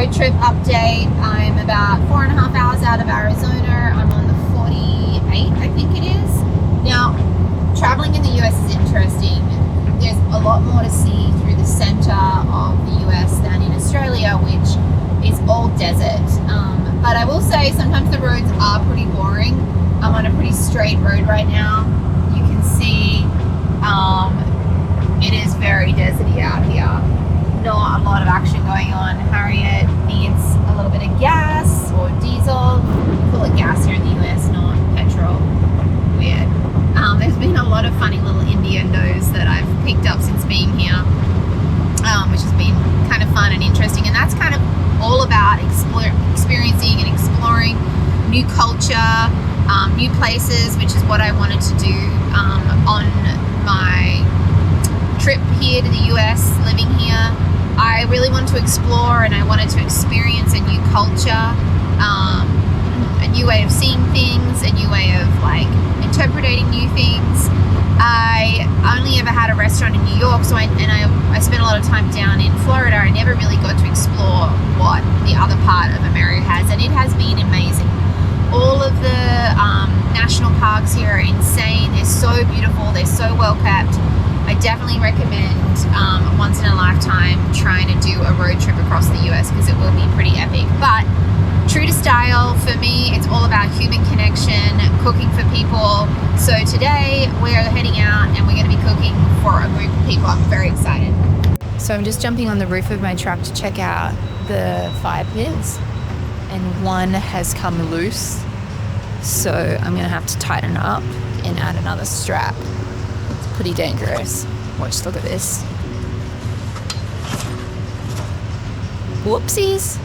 road trip update. I'm about 4.5 hours out of Arizona. I'm on the 48, I think it is. Now, traveling in the US is interesting. There's a lot more to see through the center of the US than in Australia, which is all desert. But I will say sometimes the roads are pretty boring. I'm on a pretty straight road right now. You can see it is very deserty out here. Not a lot of action going on. Harriet needs a little bit of gas or diesel. We call it gas here in the US, not petrol. Weird. There's been a lot of funny little innuendos that I've picked up since being here, which has been kind of fun and interesting. And that's kind of all about experiencing and exploring new culture, new places, which is what I wanted to do on my trip here to the US, living here. I really wanted to explore and I wanted to experience a new culture, a new way of seeing things, a new way of like interpreting new things. I only ever had a restaurant in New York, so I spent a lot of time down in Florida. I never really got to explore what the other part of America has, and it has been amazing. All of the national parks here are insane. They're so beautiful. They're so well kept. I definitely recommend once in a lifetime trying to do a road trip across the US because it will be pretty epic. But true to style, for me, it's all about human connection, cooking for people. So today we are heading out and we're going to be cooking for a group of people. I'm very excited. So I'm just jumping on the roof of my truck to check out the fire pits, and one has come loose. So I'm going to have to tighten up and add another strap. Pretty dangerous. Watch, look at this. Whoopsies.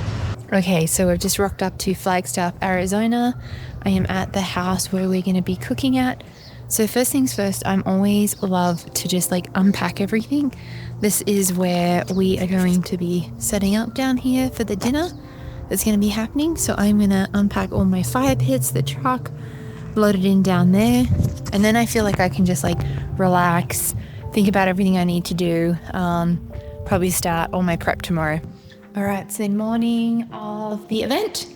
Okay, so we've just rocked up to Flagstaff, Arizona. I am at the house where we're going to be cooking at. So first things first, I'm always love to just like unpack everything. This is where we are going to be setting up down here for the dinner that's going to be happening. So I'm going to unpack all my fire pits, the truck, load it in down there, and then I feel like I can just like relax, think about everything I need to do, probably start all my prep tomorrow. All right, so the morning of the event,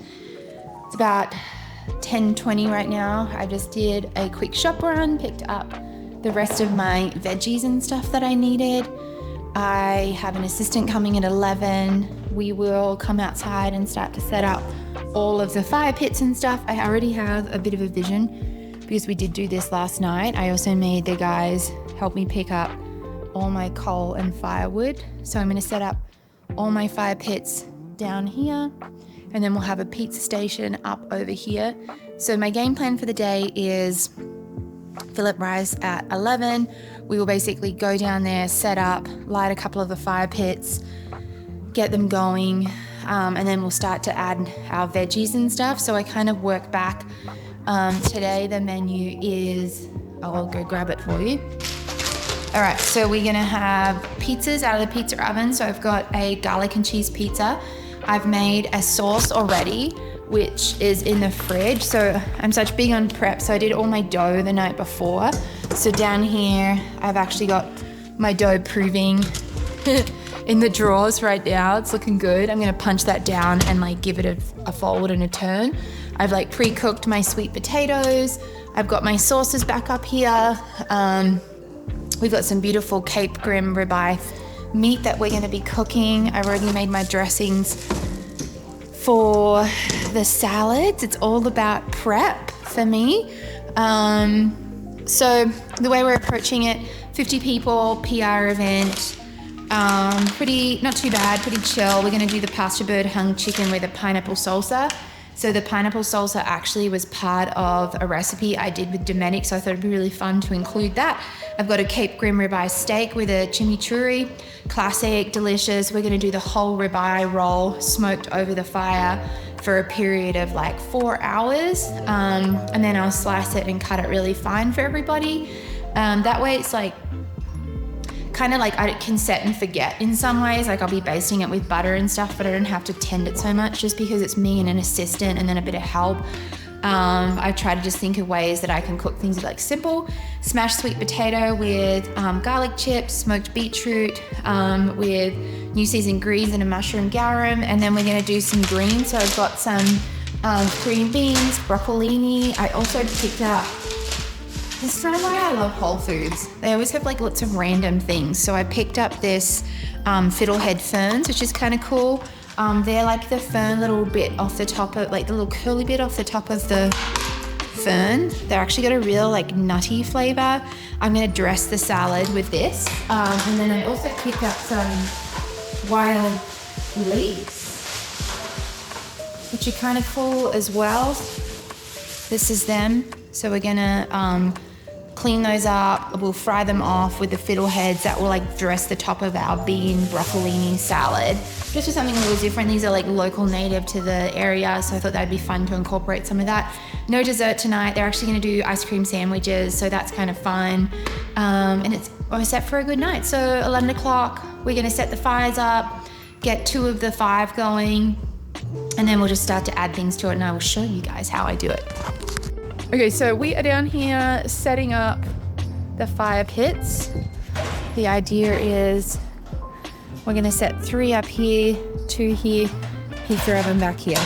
it's about 10:20 right now. I just did a quick shop run, picked up the rest of my veggies and stuff that I needed. I have an assistant coming at 11. We will come outside and start to set up all of the fire pits and stuff. I already have a bit of a vision because we did do this last night. I also made the guys help me pick up all my coal and firewood. So I'm going to set up all my fire pits down here, and then we'll have a pizza station up over here. So my game plan for the day is Philip Rise at 11. We will basically go down there, set up, light a couple of the fire pits, get them going, and then we'll start to add our veggies and stuff. So I kind of work back. Today the menu is, I'll go grab it for you. All right, so we're gonna have pizzas out of the pizza oven. So I've got a garlic and cheese pizza. I've made a sauce already, which is in the fridge. So I'm such big on prep, so I did all my dough the night before. So down here, I've actually got my dough proving in the drawers right now. It's looking good. I'm gonna punch that down and like give it a fold and a turn. I've like pre-cooked my sweet potatoes. I've got my sauces back up here. We've got some beautiful Cape Grim ribeye meat that we're gonna be cooking. I've already made my dressings for the salads. It's all about prep for me. So the way we're approaching it, 50 people, PR event, pretty, not too bad, pretty chill. We're gonna do the pasture bird hung chicken with a pineapple salsa. So the pineapple salsa actually was part of a recipe I did with Dometic, so I thought it'd be really fun to include that. I've got a Cape Grim ribeye steak with a chimichurri, classic, delicious. We're gonna do the whole ribeye roll smoked over the fire for a period of like 4 hours, and then I'll slice it and cut it really fine for everybody. That way it's like kind of like I can set and forget in some ways. Like I'll be basting it with butter and stuff, but I don't have to tend it so much just because it's me and an assistant and then a bit of help. I try to just think of ways that I can cook things like simple. Smashed sweet potato with garlic chips, smoked beetroot with new seasoned greens and a mushroom garum. And then we're going to do some greens. So I've got some green beans, broccolini. I also picked up, this is kind of why I love Whole Foods. They always have like lots of random things. So I picked up this fiddlehead ferns, which is kind of cool. They're like the fern little bit off the top of, like the little curly bit off the top of the fern. They're actually got a real like nutty flavor. I'm gonna dress the salad with this. And then I also picked up some wild leeks, which are kind of cool as well. This is them. So we're gonna clean those up. We'll fry them off with the fiddleheads. That will like dress the top of our bean broccolini salad. Just for something a little different. These are like local native to the area, so I thought that'd be fun to incorporate some of that. No dessert tonight. They're actually gonna do ice cream sandwiches, so that's kind of fun. And we're set for a good night. So 11 o'clock, we're gonna set the fires up, get 2 of the 5 going, and then we'll just start to add things to it, and I will show you guys how I do it. Okay, so we are down here setting up the fire pits. The idea is we're gonna set 3 up here, 2 here, 3 of them back here.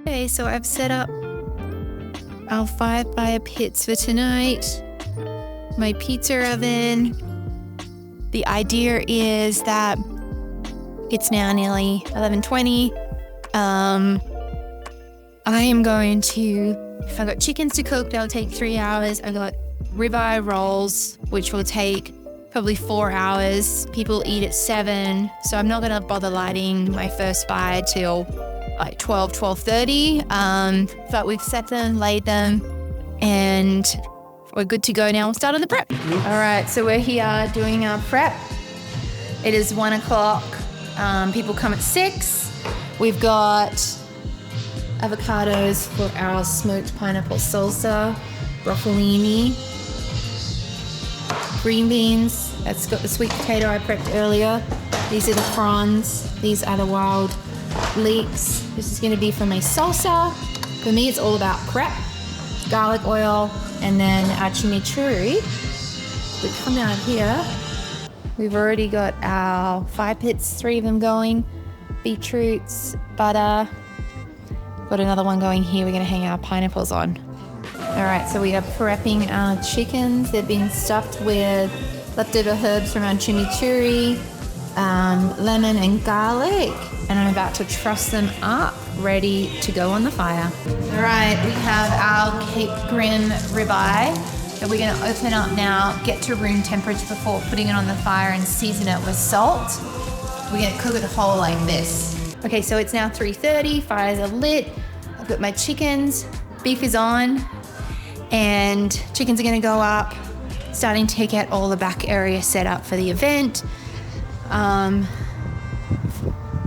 Okay, so I've set up our 5 fire pits for tonight. My pizza oven. The idea is that it's now nearly 11:20. I am going to, if I've got chickens to cook, that'll take 3 hours. I've got ribeye rolls, which will take probably 4 hours. People eat at 7, so I'm not gonna bother lighting my first fire till like 12:30. But we've set them, laid them, and we're good to go now. We'll start on the prep. All right, so we're here doing our prep. It is 1 o'clock. People come at 6. We've got avocados for our smoked pineapple salsa, broccolini, green beans. That's got the sweet potato I prepped earlier. These are the prawns. These are the wild leeks. This is going to be for my salsa. For me, it's all about prep, garlic oil, and then our chimichurri. We come out here. We've already got our fire pits, 3 of them going, beetroots, butter. Got another one going here we're gonna hang our pineapples on. All right, so we are prepping our chickens. They've been stuffed with leftover herbs from our chimichurri, lemon and garlic, and I'm about to truss them up, ready to go on the fire. All right, we have our Cape Grim ribeye that we're gonna open up now, get to room temperature before putting it on the fire and season it with salt. We're gonna cook it whole like this. Okay, so it's now 3:30, fires are lit. I've got my chickens, beef is on, and chickens are gonna go up, starting to get all the back area set up for the event.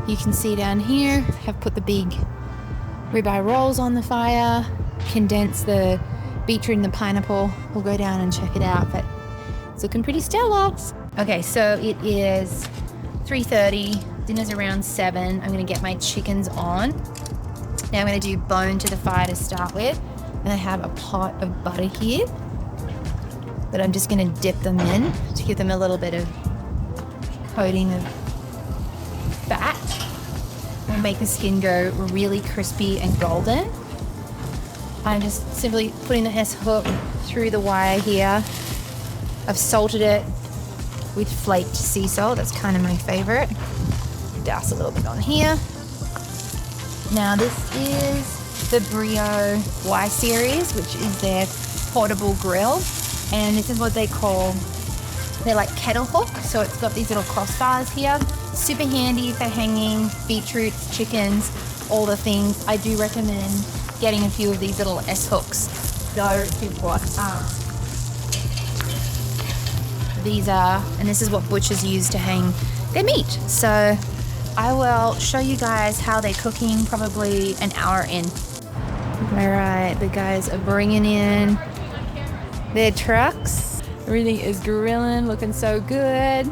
You can see down here, I've put the big ribeye rolls on the fire, condensed the beetroot and the pineapple. We'll go down and check it out, but it's looking pretty stellar. Okay, so it is 3:30, dinner's around 7. I'm gonna get my chickens on. Now I'm gonna do bone to the fire to start with. And I have a pot of butter here that I'm just gonna dip them in to give them a little bit of coating of fat. We'll make the skin go really crispy and golden. I'm just simply putting the S hook through the wire here. I've salted it with flaked sea salt. That's kind of my favorite. Douse a little bit on here. Now this is the Brio Y series, which is their portable grill. And this is what they call, they're like kettle hooks. So it's got these little crossbars here. Super handy for hanging beetroots, chickens, all the things. I do recommend getting a few of these little S hooks. Go to what these are, and this is what butchers use to hang their meat. So I will show you guys how they're cooking probably an hour in. All right, the guys are bringing in their trucks. Everything is grilling, looking so good.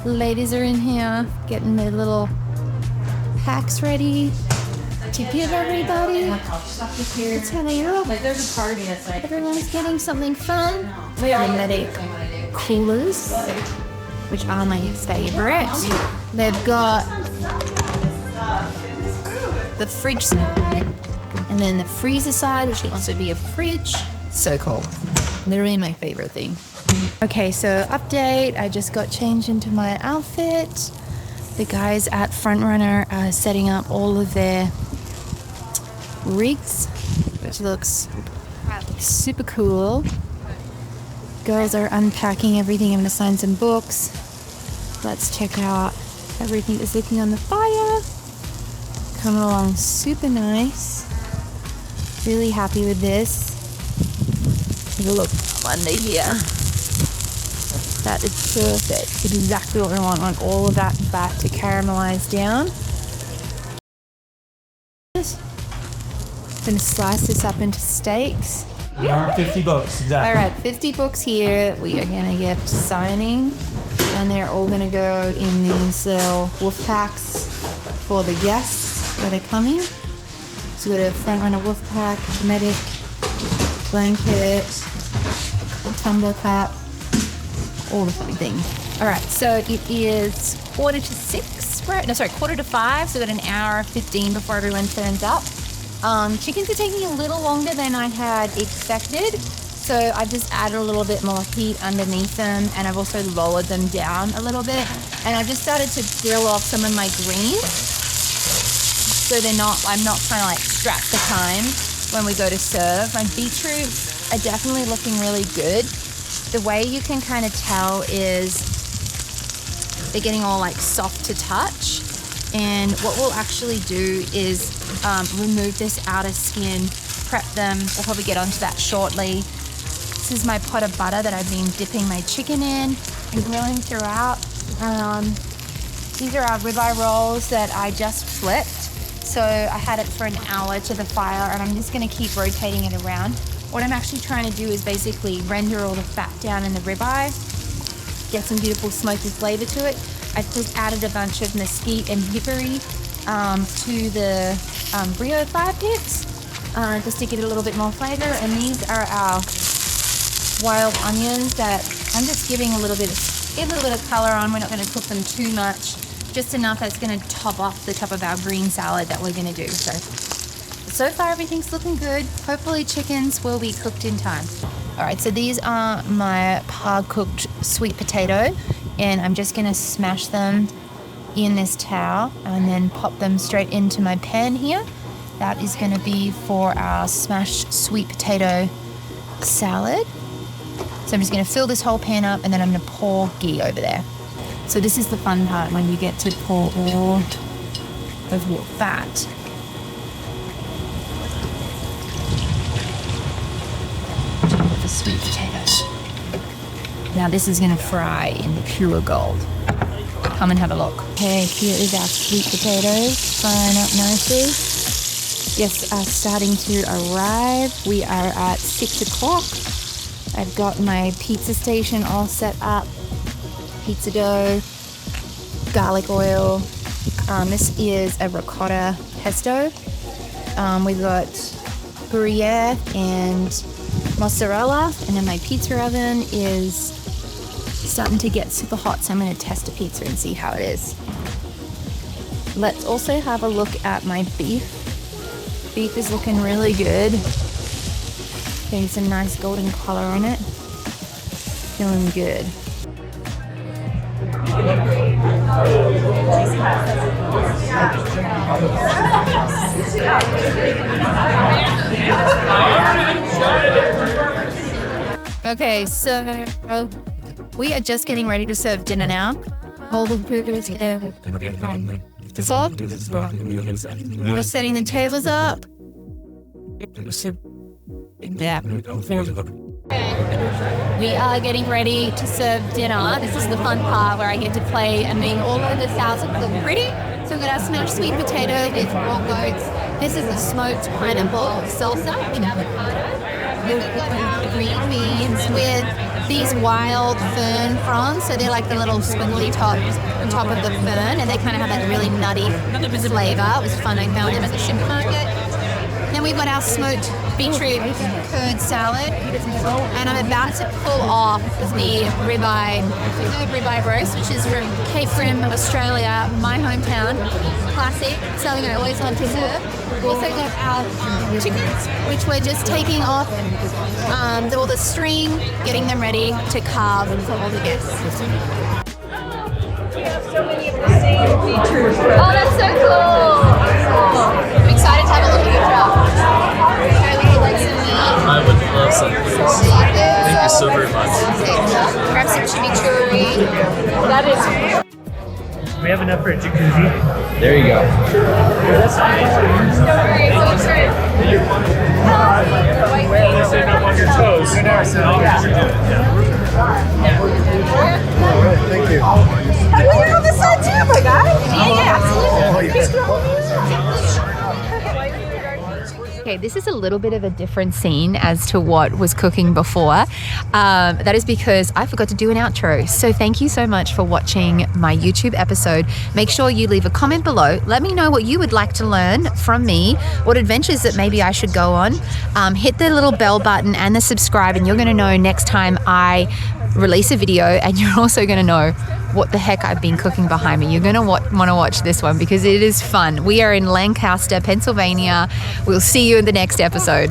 Ladies are in here getting their little packs ready to give everybody. It's having There's a party that's like everyone's getting something fun. Dometic coolers, which are my favorite. They've got the fridge side and then the freezer side, which can also be a fridge. So cool. Literally my favorite thing. Okay, so update. I just got changed into my outfit. The guys at Frontrunner are setting up all of their rigs, which looks super cool. Girls are unpacking everything. I'm gonna sign some books. Let's check out everything that's looking on the fire. Coming along super nice. Really happy with this. Have a look under here. That is perfect. Exactly what we want. Want all of that fat to caramelize down. Gonna slice this up into steaks. 50 bucks, exactly. All right, 50 books here. We are gonna get signing, and they're all gonna go in these little wolf packs for the guests that are coming. So we got a Frontrunner wolf pack, Dometic, blanket, a tumbler cap, all the funny things. All right, so it is 4:45, right? No, sorry, 4:45. So we got an hour 15 before everyone turns up. Chickens are taking a little longer than I had expected. So I've just added a little bit more heat underneath them, and I've also lowered them down a little bit. And I've just started to grill off some of my greens. So I'm not trying to like strap the time when we go to serve. My beetroots are definitely looking really good. The way you can kind of tell is they're getting all like soft to touch. And what we'll actually do is remove this outer skin, prep them. We'll probably get onto that shortly. This is my pot of butter that I've been dipping my chicken in and grilling throughout. These are our ribeye rolls that I just flipped. So I had it for an hour to the fire, and I'm just gonna keep rotating it around. What I'm actually trying to do is basically render all the fat down in the ribeye, get some beautiful smoky flavor to it. I've just added a bunch of mesquite and hickory to the Brio fire pits, just to get a little bit more flavor. And these are our wild onions that I'm just giving a little bit of color on. We're not going to cook them too much, just enough that's going to top off the top of our green salad that we're going to do. So far everything's looking good. Hopefully chickens will be cooked in time. All right, so these are my par-cooked sweet potato, and I'm just going to smash them in this towel and then pop them straight into my pan here. That is going to be for our smashed sweet potato salad. So I'm just going to fill this whole pan up, and then I'm going to pour ghee over there. So this is the fun part, when you get to pour all of your fat with the sweet potatoes. Now this is going to fry in pure gold. Come and have a look. Okay, here is our sweet potatoes frying up nicely. Guests are starting to arrive. We are at 6 o'clock. I've got my pizza station all set up. Pizza dough, garlic oil. This is a ricotta pesto. We've got Gruyere and mozzarella. And then my pizza oven is starting to get super hot, so I'm going to test a pizza and see how it is. Let's also have a look at my beef. Beef is looking really good. Getting some nice golden color on it. Feeling good. Okay, so we are just getting ready to serve dinner now. All the food is here. Soft. We're setting the tables up. Yeah. We are getting ready to serve dinner. This is the fun part where I get to play and being all over the house and look pretty. So we've got our smashed sweet potato with raw goats. This is a smoked pineapple salsa with avocado. We've got green beans with these wild fern fronds. So they're like the little squiggly top on top of the fern, and they kind of have that really nutty flavor. It was fun. I found them at the supermarket. Then we've got our smoked beetroot curd salad, and I'm about to pull off the ribeye roast, which is from Cape Grim, Australia, my hometown. Classic, something I always want to serve. We also got our chickens, which we're just taking off all the string, getting them ready to carve for all the guests. We have so many of the same features. Oh, that's so cool! I'm excited to have a look at your truck. Charlie, would like some meat? I would love some, please. Thank you so very much. Grab some chimichurri. That is. We have enough for a jacuzzi. There you go. Stay up on your toes. Thank you. We're on this side too, my guy. Yeah, absolutely. Oh, Okay, this is a little bit of a different scene as to what was cooking before. That is because I forgot to do an outro. So thank you so much for watching my YouTube episode. Make sure you leave a comment below. Let me know what you would like to learn from me, what adventures that maybe I should go on. Hit the little bell button and the subscribe, and you're going to know next time I release a video, and you're also going to know what the heck I've been cooking behind me. You're going to want to watch this one because it is fun. We are in Lancaster, Pennsylvania. We'll see you in the next episode.